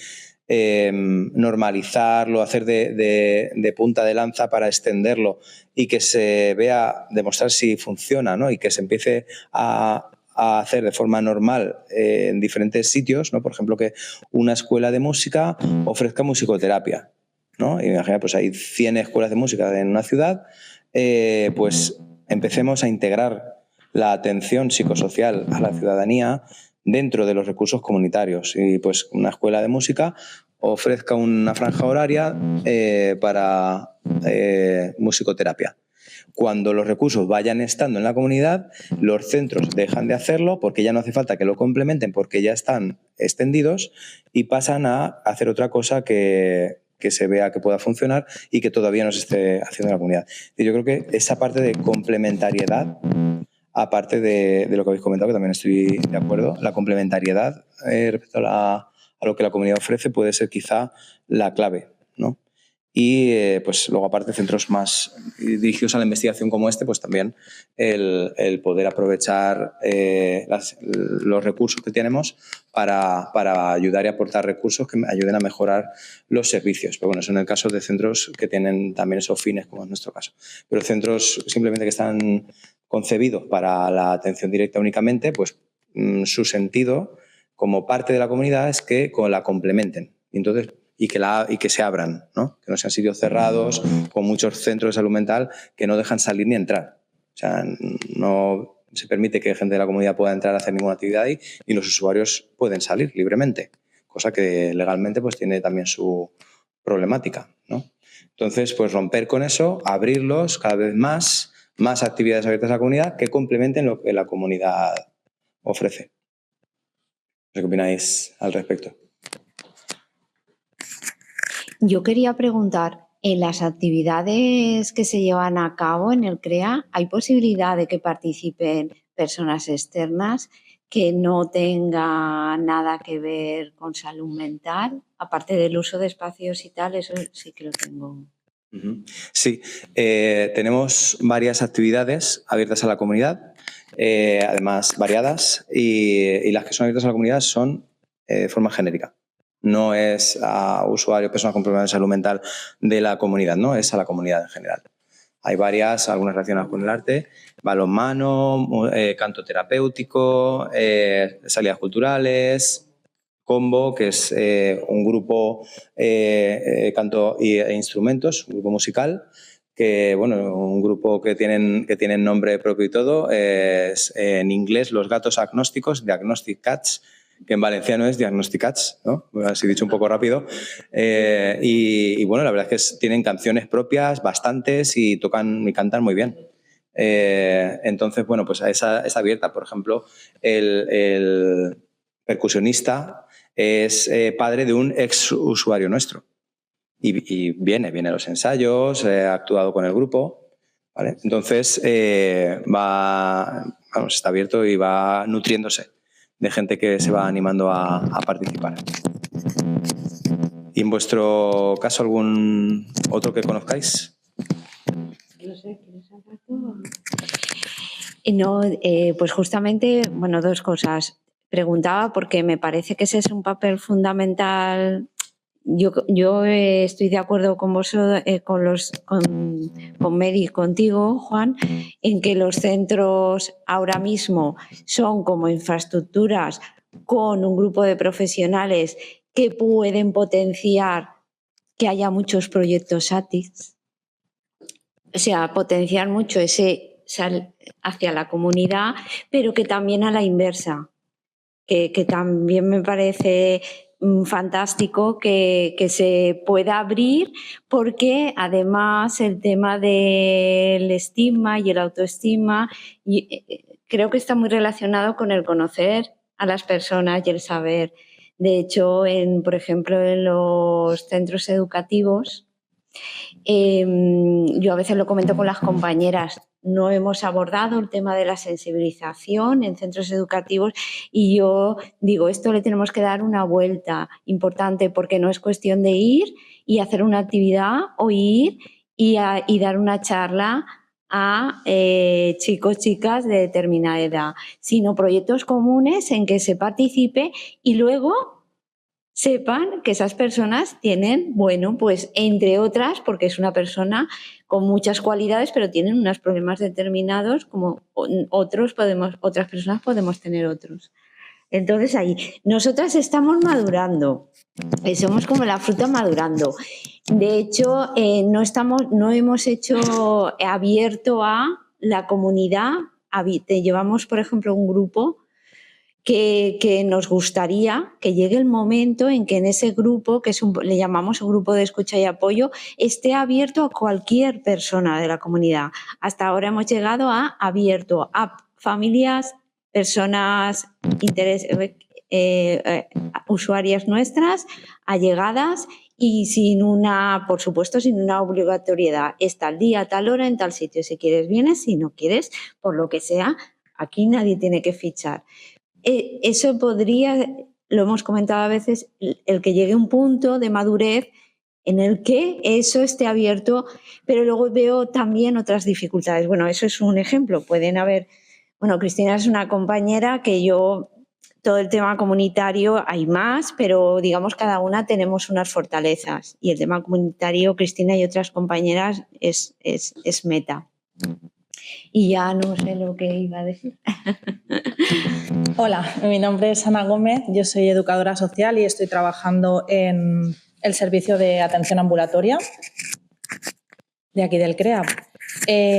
normalizarlo, hacer de punta de lanza para extenderlo y que se vea, demostrar si funciona, ¿no? Y que se empiece a hacer de forma normal en diferentes sitios, ¿no? Por ejemplo, que una escuela de música ofrezca musicoterapia, ¿no? Y imagina, pues hay 100 escuelas de música en una ciudad, pues empecemos a integrar la atención psicosocial a la ciudadanía dentro de los recursos comunitarios y pues una escuela de música ofrezca una franja horaria para musicoterapia. Cuando los recursos vayan estando en la comunidad, los centros dejan de hacerlo porque ya no hace falta que lo complementen porque ya están extendidos y pasan a hacer otra cosa que se vea que pueda funcionar y que todavía no se esté haciendo en la comunidad. Y yo creo que esa parte de complementariedad, aparte de lo que habéis comentado, que también estoy de acuerdo, la complementariedad respecto a lo que la comunidad ofrece puede ser quizá la clave, ¿no? Y pues luego aparte centros más dirigidos a la investigación como este, pues también el poder aprovechar los recursos que tenemos para ayudar y aportar recursos que ayuden a mejorar los servicios. Pero bueno, eso en el caso de centros que tienen también esos fines, como en nuestro caso. Pero centros simplemente que están concebidos para la atención directa únicamente, pues su sentido como parte de la comunidad es que la complementen. Entonces, y que se abran, ¿no? Que no sean sitios cerrados, con muchos centros de salud mental que no dejan salir ni entrar. O sea, no se permite que gente de la comunidad pueda entrar a hacer ninguna actividad ahí y los usuarios pueden salir libremente, cosa que legalmente pues tiene también su problemática, ¿no? Entonces, pues romper con eso, abrirlos cada vez más actividades abiertas a la comunidad que complementen lo que la comunidad ofrece. ¿Qué opináis al respecto? Yo quería preguntar, en las actividades que se llevan a cabo en el CREA, ¿hay posibilidad de que participen personas externas que no tengan nada que ver con salud mental? Aparte del uso de espacios y tal, eso sí que lo tengo. Sí, tenemos varias actividades abiertas a la comunidad, además variadas, y las que son abiertas a la comunidad son de forma genérica. No es a usuarios, personas con problemas de salud mental de la comunidad, no, es a la comunidad en general. Hay varias, algunas relacionadas con el arte, balonmano, canto terapéutico, salidas culturales, Combo, que es un grupo canto e instrumentos, un grupo musical, que bueno, un grupo que tienen nombre propio y todo, es en inglés Los Gatos Agnósticos, The Agnostic Cats, que en valenciano es Diagnosticats, ¿no? Así dicho un poco rápido. Y bueno, la verdad es que tienen canciones propias, bastantes, y tocan y cantan muy bien. Entonces, bueno, pues es abierta. Por ejemplo, el percusionista es padre de un ex usuario nuestro. y viene a los ensayos, ha actuado con el grupo, ¿vale? Entonces está abierto y va nutriéndose de gente que se va animando a participar. ¿Y en vuestro caso algún otro que conozcáis? No sé, ¿quieres hablar tú? No, pues justamente, bueno, dos cosas. Preguntaba porque me parece que ese es un papel fundamental. Yo estoy de acuerdo con vos, con Mary, contigo, Juan, en que los centros ahora mismo son como infraestructuras con un grupo de profesionales que pueden potenciar que haya muchos proyectos ATICS. O sea, potenciar mucho ese hacia la comunidad, pero que también a la inversa, que también me parece fantástico que se pueda abrir, porque además el tema del estigma y el autoestima creo que está muy relacionado con el conocer a las personas y el saber. De hecho, por ejemplo, en los centros educativos, yo a veces lo comento con las compañeras, no hemos abordado el tema de la sensibilización en centros educativos y yo digo, esto le tenemos que dar una vuelta importante porque no es cuestión de ir y hacer una actividad o ir y dar una charla a chicos, chicas de determinada edad, sino proyectos comunes en que se participe y luego sepan que esas personas tienen, bueno, pues entre otras, porque es una persona con muchas cualidades, pero tienen unos problemas determinados como otras personas podemos tener otros. Entonces ahí, nosotras estamos madurando, somos como la fruta madurando. De hecho, no hemos hecho abierto a la comunidad. Llevamos, por ejemplo, un grupo que nos gustaría que llegue el momento en que en ese grupo, que le llamamos un grupo de escucha y apoyo, esté abierto a cualquier persona de la comunidad. Hasta ahora hemos llegado abierto a familias, personas, usuarias nuestras, allegadas y por supuesto, sin una obligatoriedad. Es tal día, tal hora, en tal sitio. Si quieres, vienes. Si no quieres, por lo que sea, aquí nadie tiene que fichar. Eso podría, lo hemos comentado a veces, el que llegue a un punto de madurez en el que eso esté abierto, pero luego veo también otras dificultades. Bueno, eso es un ejemplo. Pueden haber, bueno, Cristina es una compañera que todo el tema comunitario hay más, pero digamos cada una tenemos unas fortalezas y el tema comunitario, Cristina y otras compañeras, es meta. Y ya no sé lo que iba a decir. Hola, mi nombre es Ana Gómez, yo soy educadora social y estoy trabajando en el servicio de atención ambulatoria de aquí del CREAP.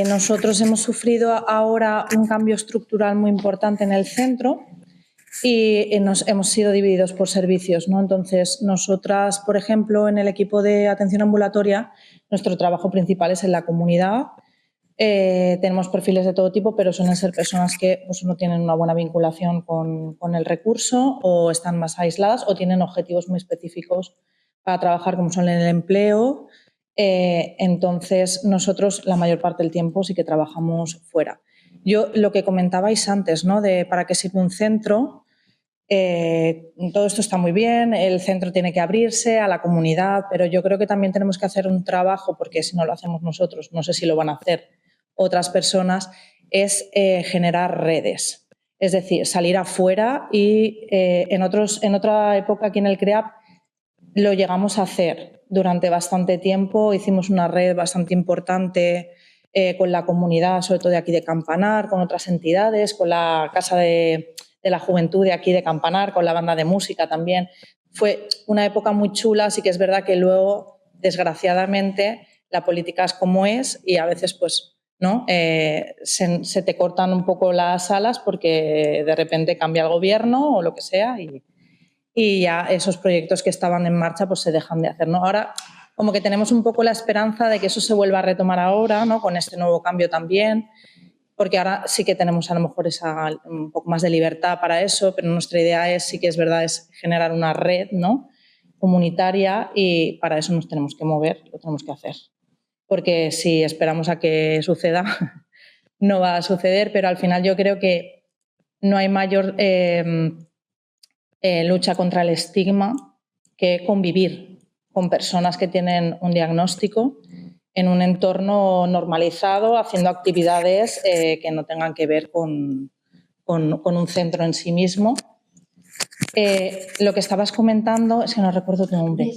Nosotros hemos sufrido ahora un cambio estructural muy importante en el centro y hemos sido divididos por servicios, ¿no? Entonces, nosotras, por ejemplo, en el equipo de atención ambulatoria, nuestro trabajo principal es en la comunidad. Tenemos perfiles de todo tipo, pero suelen ser personas que pues, no tienen una buena vinculación con el recurso o están más aisladas o tienen objetivos muy específicos para trabajar, como son en el empleo. Entonces, nosotros la mayor parte del tiempo sí que trabajamos fuera. Yo, lo que comentabais antes, ¿no? De para qué sirve un centro, todo esto está muy bien, el centro tiene que abrirse a la comunidad, pero yo creo que también tenemos que hacer un trabajo, porque si no lo hacemos nosotros, no sé si lo van a hacer otras personas, es generar redes. Es decir, salir afuera y en otra época aquí en el CREAP lo llegamos a hacer durante bastante tiempo. Hicimos una red bastante importante con la comunidad, sobre todo de aquí de Campanar, con otras entidades, con la Casa de la Juventud de aquí de Campanar, con la banda de música también. Fue una época muy chula, sí que es verdad que luego, desgraciadamente, la política es como es y a veces pues ¿no? Se te cortan un poco las alas porque de repente cambia el gobierno o lo que sea y ya esos proyectos que estaban en marcha pues se dejan de hacer, ¿no? Ahora como que tenemos un poco la esperanza de que eso se vuelva a retomar ahora, ¿no? Con este nuevo cambio también, porque ahora sí que tenemos a lo mejor un poco más de libertad para eso, pero nuestra idea sí que es verdad, es generar una red, ¿no? comunitaria y para eso nos tenemos que mover, lo tenemos que hacer. Porque si esperamos a que suceda, no va a suceder, pero al final yo creo que no hay mayor lucha contra el estigma que convivir con personas que tienen un diagnóstico en un entorno normalizado, haciendo actividades que no tengan que ver con un centro en sí mismo. Lo que estabas comentando, es que no recuerdo tu nombre.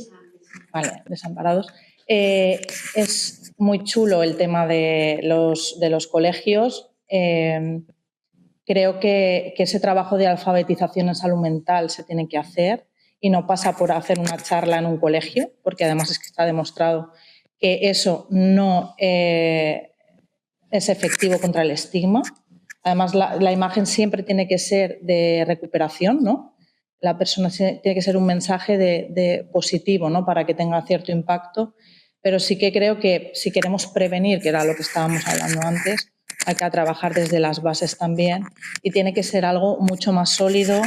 Vale, Desamparados. Es muy chulo el tema de los colegios. Creo que ese trabajo de alfabetización en salud mental se tiene que hacer y no pasa por hacer una charla en un colegio, porque además es que está demostrado que eso no es efectivo contra el estigma. Además, la imagen siempre tiene que ser de recuperación, ¿no? La persona tiene que ser un mensaje de positivo, ¿no? Para que tenga cierto impacto. Pero sí que creo que si queremos prevenir, que era lo que estábamos hablando antes, hay que trabajar desde las bases también y tiene que ser algo mucho más sólido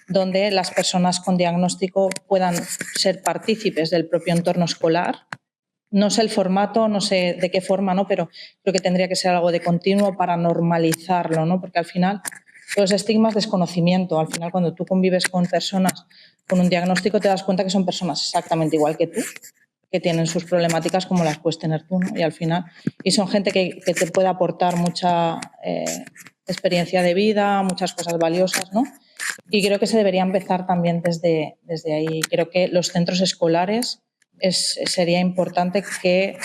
donde las personas con diagnóstico puedan ser partícipes del propio entorno escolar. No sé el formato, no sé de qué forma, ¿no? Pero creo que tendría que ser algo de continuo para normalizarlo, ¿no? Porque al final los estigmas, desconocimiento. Al final, cuando tú convives con personas con un diagnóstico, te das cuenta que son personas exactamente igual que tú, que tienen sus problemáticas como las puedes tener tú, ¿no? Y al final, y son gente que te puede aportar mucha experiencia de vida, muchas cosas valiosas, ¿no? Y creo que se debería empezar también desde ahí. Creo que los centros escolares sería importante que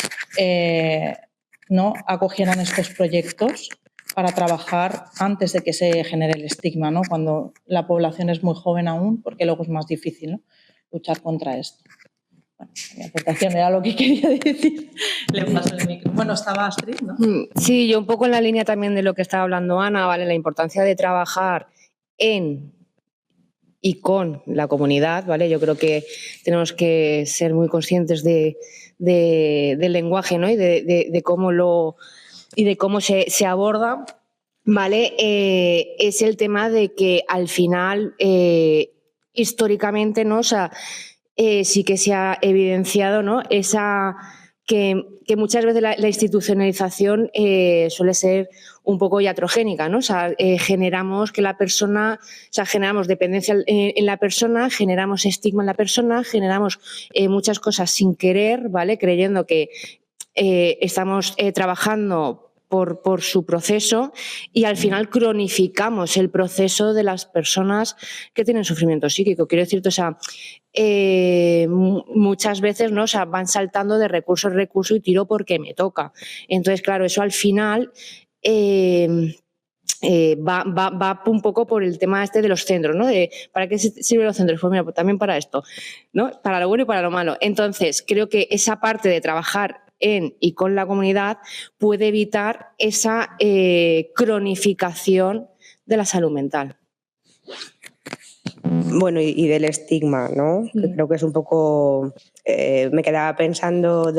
no acogieran estos proyectos para trabajar antes de que se genere el estigma, ¿no? Cuando la población es muy joven aún, porque luego es más difícil, ¿no? Luchar contra esto. Bueno, mi aportación era lo que quería decir. Le paso el micro. Bueno, estaba Astrid, ¿no? Sí, yo un poco en la línea también de lo que estaba hablando Ana, ¿vale? La importancia de trabajar en y con la comunidad, ¿vale? Yo creo que tenemos que ser muy conscientes del lenguaje, ¿no? Y de cómo se aborda, ¿vale? Es el tema de que al final, históricamente, ¿no? O sea, sí que se ha evidenciado, ¿no? Que muchas veces la institucionalización suele ser un poco iatrogénica, ¿no? O sea, generamos que la persona, o sea, generamos dependencia en la persona, generamos estigma en la persona, generamos muchas cosas sin querer, ¿vale? Creyendo que estamos trabajando por su proceso y al final cronificamos el proceso de las personas que tienen sufrimiento psíquico. Quiero decirte, o sea, muchas veces, ¿no? O sea, van saltando de recurso en recurso y tiro porque me toca. Entonces, claro, eso al final va un poco por el tema este de los centros, ¿no? ¿Para qué sirven los centros? Pues mira, pues también para esto, ¿no? Para lo bueno y para lo malo. Entonces, creo que esa parte de trabajar en y con la comunidad puede evitar esa cronificación de la salud mental. Bueno, y del estigma, ¿no? Que creo que es un poco... me quedaba pensando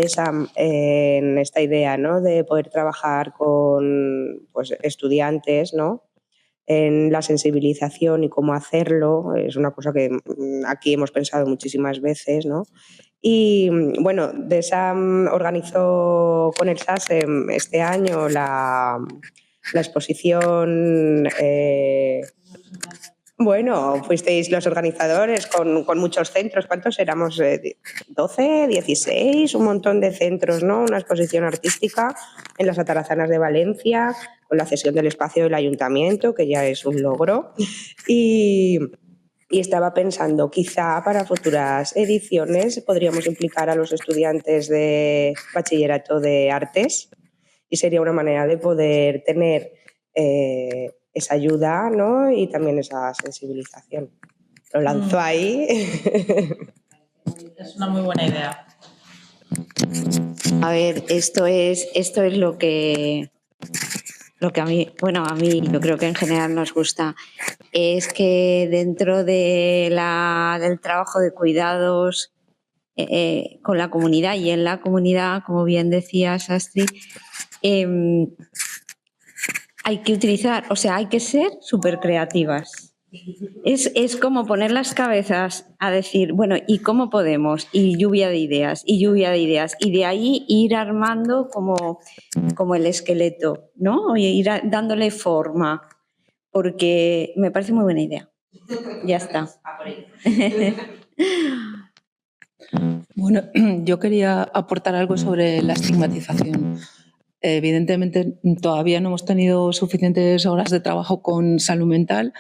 en esta idea, ¿no? De poder trabajar con pues, estudiantes, ¿no? En la sensibilización y cómo hacerlo. Es una cosa que aquí hemos pensado muchísimas veces, ¿no? Y bueno, DESAM organizó con el SASEM este año la exposición... Bueno, fuisteis los organizadores con muchos centros. ¿Cuántos éramos? ¿12, 16? Un montón de centros, ¿no? Una exposición artística en las Atarazanas de Valencia, con la cesión del espacio del ayuntamiento, que ya es un logro. Y estaba pensando, quizá para futuras ediciones podríamos implicar a los estudiantes de bachillerato de artes y sería una manera de poder tener... esa ayuda, ¿no? Y también esa sensibilización. Lo lanzo ahí. Es una muy buena idea. A ver, esto es lo que a mí, bueno, a mí yo creo que en general nos gusta, es que dentro del trabajo de cuidados con la comunidad y en la comunidad, como bien decías, Astrid, hay que utilizar, o sea, hay que ser súper creativas. Es como poner las cabezas a decir, bueno, ¿y cómo podemos? Y lluvia de ideas, y lluvia de ideas. Y de ahí ir armando como el esqueleto, ¿no? Y ir dándole forma, porque me parece muy buena idea. Ya está. Bueno, yo quería aportar algo sobre la estigmatización. Evidentemente, todavía no hemos tenido suficientes horas de trabajo con salud mental,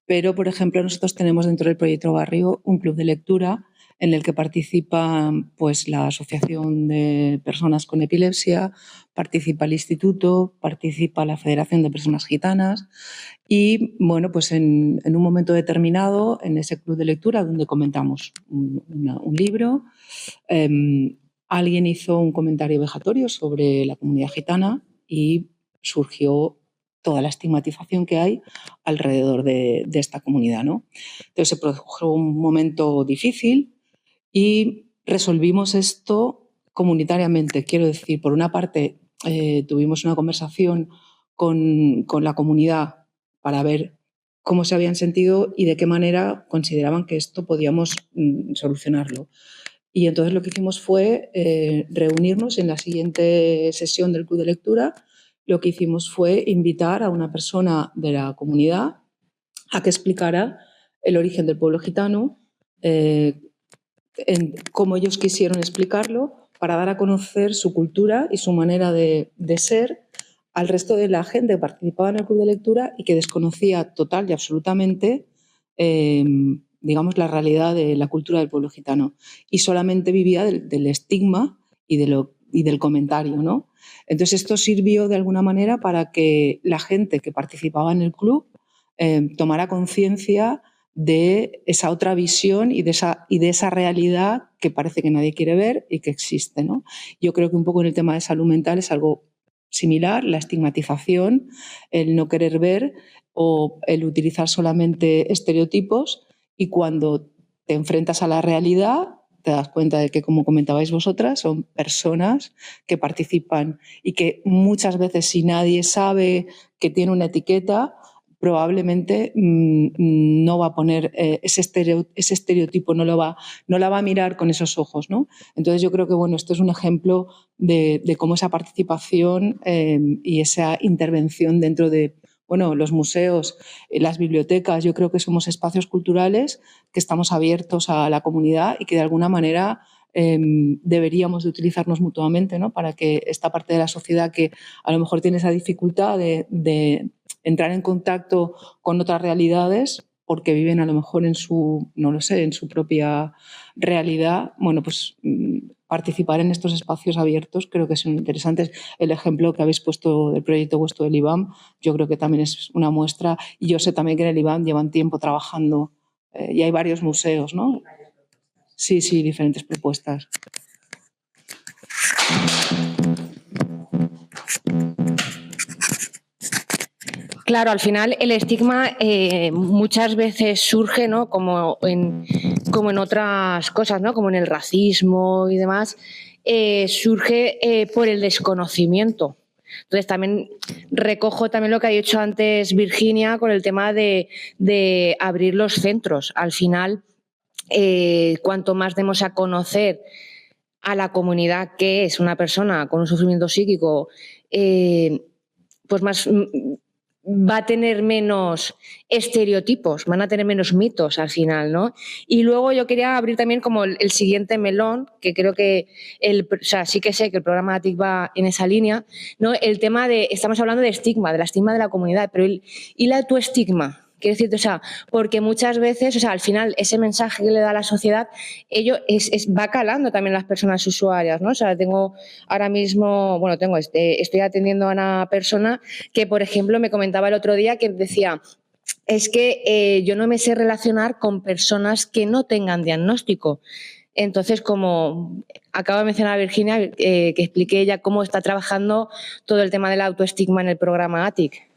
pero, por ejemplo, nosotros tenemos dentro del proyecto Barrio un club de lectura en el que participa pues, la Asociación de Personas con Epilepsia, participa el Instituto, participa la Federación de Personas Gitanas y, bueno, pues en un momento determinado, en ese club de lectura donde comentamos un libro, alguien hizo un comentario vejatorio sobre la comunidad gitana y surgió toda la estigmatización que hay alrededor de esta comunidad, ¿no? Entonces se produjo un momento difícil y resolvimos esto comunitariamente. Quiero decir, por una parte, tuvimos una conversación con la comunidad para ver cómo se habían sentido y de qué manera consideraban que esto podíamos solucionarlo. Y entonces lo que hicimos fue reunirnos en la siguiente sesión del club de lectura. Lo que hicimos fue invitar a una persona de la comunidad a que explicara el origen del pueblo gitano, cómo ellos quisieron explicarlo, para dar a conocer su cultura y su manera de ser al resto de la gente que participaba en el club de lectura y que desconocía total y absolutamente digamos, la realidad de la cultura del pueblo gitano y solamente vivía del estigma y del comentario, ¿no? Entonces esto sirvió de alguna manera para que la gente que participaba en el club tomara conciencia de esa otra visión y de esa realidad que parece que nadie quiere ver y que existe, ¿no? Yo creo que un poco en el tema de salud mental es algo similar, la estigmatización, el no querer ver o el utilizar solamente estereotipos, y cuando te enfrentas a la realidad te das cuenta de que, como comentabais vosotras, son personas que participan y que muchas veces, si nadie sabe que tiene una etiqueta, probablemente no va a poner ese estereotipo, no la va a mirar con esos ojos, ¿no? Entonces yo creo que bueno, esto es un ejemplo de cómo esa participación y esa intervención dentro de los museos, las bibliotecas, yo creo que somos espacios culturales que estamos abiertos a la comunidad y que de alguna manera deberíamos de utilizarnos mutuamente, ¿no? Para que esta parte de la sociedad que a lo mejor tiene esa dificultad de entrar en contacto con otras realidades porque viven a lo mejor en su propia realidad, bueno, pues participar en estos espacios abiertos creo que son interesantes. El ejemplo que habéis puesto del proyecto vuestro del IBAM, yo creo que también es una muestra, y yo sé también que en el IBAM llevan tiempo trabajando y hay varios museos, ¿no? Sí, diferentes propuestas. Claro, al final el estigma muchas veces surge, ¿no? como en otras cosas, ¿no? Como en el racismo y demás, surge por el desconocimiento. Entonces también recojo también lo que ha dicho antes Virginia con el tema de abrir los centros. Al final, cuanto más demos a conocer a la comunidad que es una persona con un sufrimiento psíquico, pues más va a tener menos estereotipos, van a tener menos mitos al final, ¿no? Y luego yo quería abrir también como el siguiente melón, que creo que sí que sé que el programa ATIC va en esa línea, ¿no? El tema estamos hablando de estigma, de la estigma de la comunidad, pero ¿y la autoestigma? Quiero decirte, porque muchas veces, al final, ese mensaje que le da a la sociedad, va calando también las personas usuarias, ¿no? Tengo ahora mismo, estoy atendiendo a una persona que, por ejemplo, me comentaba el otro día que decía, es que yo no me sé relacionar con personas que no tengan diagnóstico. Entonces, como acaba de mencionar Virginia, que explique ella cómo está trabajando todo el tema del autoestigma en el programa ATIC.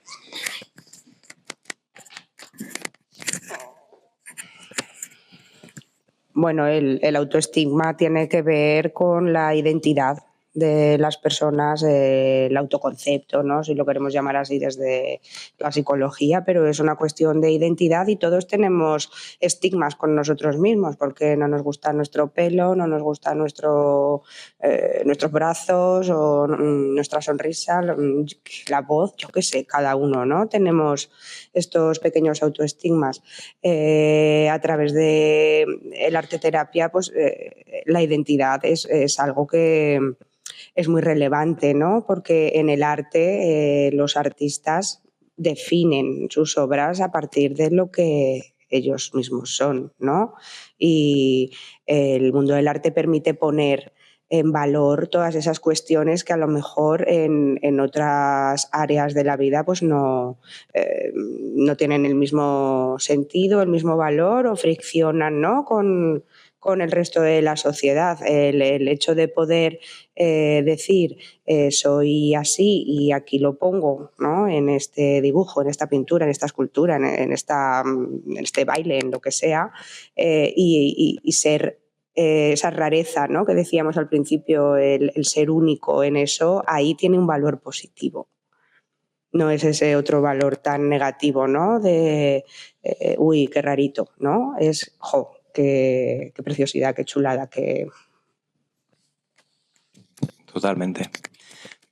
Bueno, el autoestigma tiene que ver con la identidad de las personas, el autoconcepto, ¿no? Si lo queremos llamar así desde la psicología, pero es una cuestión de identidad y todos tenemos estigmas con nosotros mismos porque no nos gusta nuestro pelo, no nos gusta nuestros brazos o nuestra sonrisa, la voz, yo qué sé, cada uno, ¿no? Tenemos estos pequeños autoestigmas. A través de el arte terapia, pues la identidad es algo que es muy relevante, ¿no? Porque en el arte los artistas definen sus obras a partir de lo que ellos mismos son, ¿no? Y el mundo del arte permite poner en valor todas esas cuestiones que a lo mejor en otras áreas de la vida pues no tienen el mismo sentido, el mismo valor o friccionan, ¿no? con el resto de la sociedad. El hecho de poder decir soy así y aquí lo pongo, ¿no? En este dibujo, en esta pintura, en esta escultura, en este baile, en lo que sea, y ser esa rareza, ¿no? Que decíamos al principio, el ser único en eso, ahí tiene un valor positivo. No es ese otro valor tan negativo, ¿no? De, uy, qué rarito, ¿no? Es, jo, qué preciosidad, qué chulada, qué... Totalmente.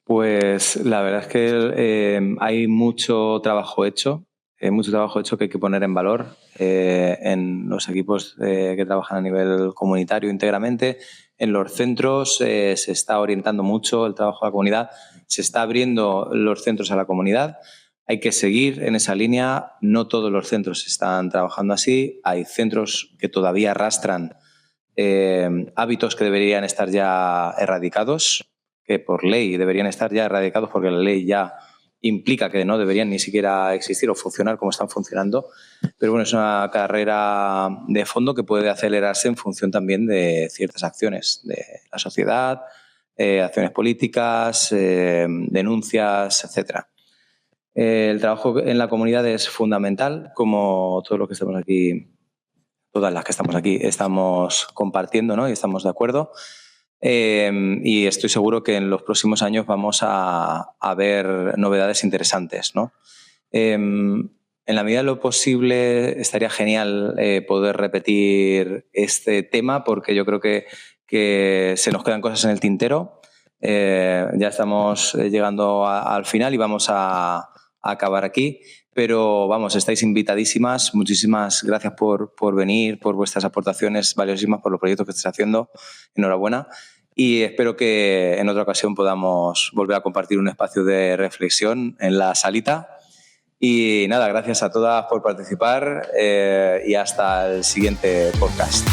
Pues la verdad es que hay mucho trabajo hecho que hay que poner en valor en los equipos que trabajan a nivel comunitario íntegramente. En los centros se está orientando mucho el trabajo de la comunidad, se está abriendo los centros a la comunidad. Hay que seguir en esa línea. No todos los centros están trabajando así. Hay centros que todavía arrastran hábitos que deberían estar ya erradicados, que por ley deberían estar ya erradicados porque la ley ya implica que no deberían ni siquiera existir o funcionar como están funcionando. Pero bueno, es una carrera de fondo que puede acelerarse en función también de ciertas acciones de la sociedad, acciones políticas, denuncias, etcétera. El trabajo en la comunidad es fundamental, como todos los que estamos aquí, todas las que estamos aquí, estamos compartiendo, ¿no? Y estamos de acuerdo. Y estoy seguro que en los próximos años vamos a ver novedades interesantes, ¿no? En la medida de lo posible estaría genial poder repetir este tema porque yo creo que se nos quedan cosas en el tintero. Ya estamos llegando al final y vamos a acabar aquí. Pero vamos, estáis invitadísimas. Muchísimas gracias por venir, por vuestras aportaciones valiosísimas, por los proyectos que estáis haciendo. Enhorabuena. Y espero que en otra ocasión podamos volver a compartir un espacio de reflexión en la salita. Y nada, gracias a todas por participar y hasta el siguiente podcast.